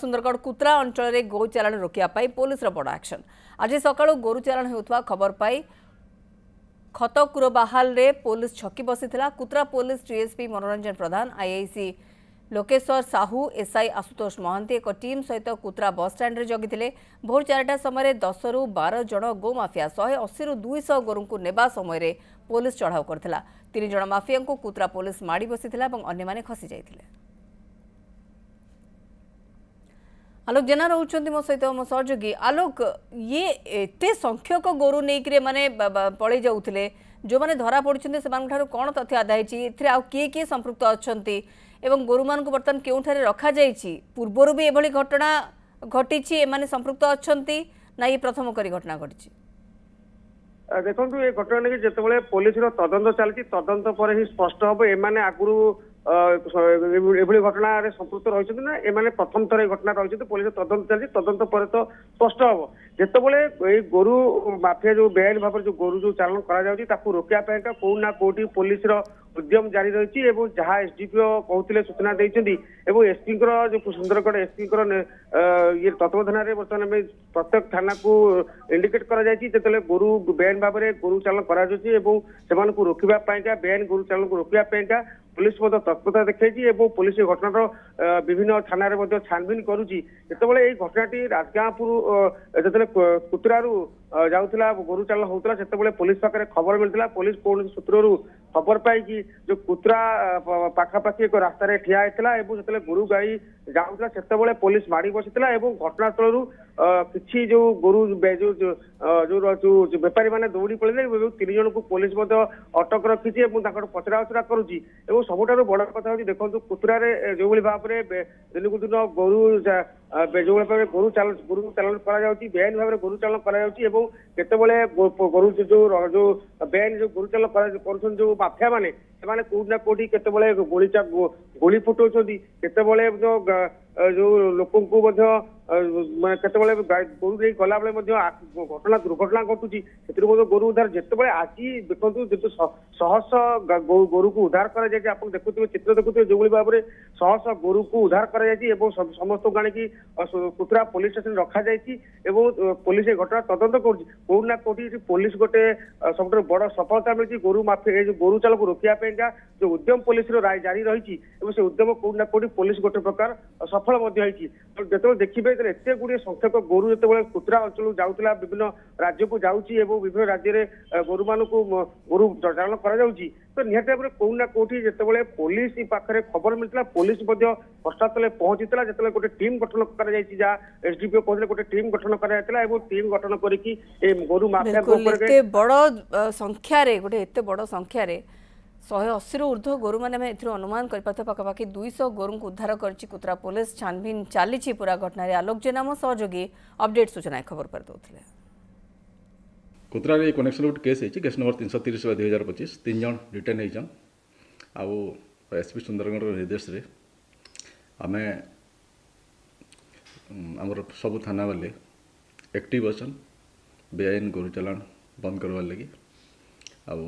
सुंदरगढ़ कुत्रा अंचल में गोरु चालाण रोकिया पुलिस बड़ एक्शन। आज सकाळु गोरु चालाण होउथवा खबर पाई खतकुरबाहाल रे पुलिस छकी बसीथिला। कुत्रा पुलिस डीएसपी मनोरंजन प्रधान, आईआईसी लोकेश्वर साहू, एसआई आशुतोष महांती एक टीम सहित कुत्रा बस स्टैंड रे जगिथिले। भोर 4टा समय 10 रु 12 जन गो माफिया 180 रु 200 गोरु को नेबा समय रे पुलिस चढ़ाऊ करथिला। 3 जन माफिया को कुत्रा पुलिस माड़ी बसीथिला और अन्य माने खसी जाइथिले। आलोक जेना रोचंती मो सहित मो सहयोगी। आलोक, ये एते संख्यक गोरु नहीं माने पड़े जाउथिले, जो माने धरा पड़छन्ते सेमान ठारू कोन तथ्य आदाय छि, एथिरे आ किए संपृक्त अछन्ती एवं गोरु मान को बर्तन केउठारे रखा जाइछि? पूर्वरु भी एभली घटना घटिछि, एमाने संपृक्त अछन्ती ना ये प्रथम करी घटना घटिछि? देखो ये घटना नहीं जिते पुलिस तदंत चलती तदंत पर ही स्पष्ट हम एमाने आगुरी घटना संपृक्त रही ना एमाने प्रथम थर घटना रही पुलिस तदंत चलती तदंत पर तो स्पष्ट हम जिते गोरु माफिया जो बेआईन भाव जो गोरु जो चालन कर रोकने कौना कौटी पुलिस उद्यम जारी रही है। जहाँ एसडीपीओ कहते सूचना देती एसपी जो सुंदरगढ़ एसपी ये तत्वावधान बर्तमान प्रत्येक थाना को इंडिकेट कर गोरु बेआईन भाव में गोरु चालन कर रोकवाई बेआईन गोरु चालन को रोकवाई पुलिस तत्परता देखी पुलिस घटनार विभिन्न थाना छानबीन करुच्ची। जितेबाला घटनाटी राजगांपुर जो कुतरारू जाऊला गोरु चालन होता से पुलिस पाखे खबर मिलता। पुलिस कौन सूत्रु खबर पाई जो कुतरा पाखापाखि एक रास्तार ठिया होता जो गोरु गाड़ी जाऊला से पुलिस माड़ी बसी घटनास्थल किसी जो गोरु जो बेपारी मैंने दौड़ी पड़े 3 जन को पुलिस अटक रखी पचरा उचरा करुच्ची। सबुठ बड़ कथा देखो कुतरा जो भाव में दिन को दिन गोरु जो भाव में गोरु चालन बेआईन भाव में गोरु चालन करते गोरु जो बेआईन जो गोरु चालन कर जो माफिया मैंने कौटी ना कौटी केतबले गोली फुटाउछन्ती केतबले जो लोक को केतबले गोरु नहीं गला बेले घटना दुर्घटना घटुची गोरु उद्धार जिते आज देखो जो सहस गोरु को उद्धार कर देखुए चित्र देखुए जो भाव में सहस गोरु को उद्धार कर समस्त को आनिकी कुतरा पुलिस स्टेशन रखा पुलिस घटना तदंत कौना कौटी पुलिस गोटे सब बड़ सफलता मिली गोरु माफिया जो गोरु चाल को रोकने जो उद्यम पुलिस जारी रही से उद्यम कौना कौटी पुलिस गोटे प्रकार सफल जो देखिए एत गुड़े संख्यक गोरु जो कुतरा अंचल जाऊला विभिन्न राज्य को जाऊँगी विभिन्न राज्य में गोरु मान गोरु चालन कर तो निहत भाव में कौना कौटी जिते पुलिस पाखे खबर मिलता पुलिस घटनास्थल पहुंची जो गोटे टीम गठन कर एसडीपीओ कहते गोटे टीम गठन कर टीम गठन करके गोरु माफिया बड़ संख्या गोटे एत बड़ संख्या 180 रु ऊर्ध्व गोरु मैंने अनुमान कर पाखापाखि 200 गोरु को उद्धार कर कुतरा पुलिस छानबीन चली पूरा घटना। आलोक जेना मो सहयोगी अपडेट सूचना खबर कर दौले। कुतरा कनेक्शन गोटे केस है केस नंबर 330/2025 3 जन रिटेन होइछन आउ एसपी सुंदरगढ़ निर्देश रे आमे आमर सब थाना वाले एक्टिव अछन बेआईन गोरु चालान बंद करवार लगी आउ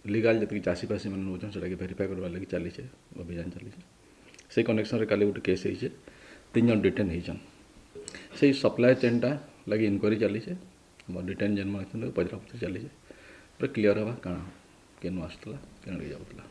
लीगल जी चाषीफासी मैंने नौन से भेरीफाई करवार लगी चली अभियान चली से कनेक्शन काली गोटे केस है 3 जन डिटेन होइछन से सप्लाई चेनटा लगी इनक्वारी चली डिटेन जेन मान पचरा पचरी चली पूरा क्लीयर हवा कण केनु आसला केन जाऊला।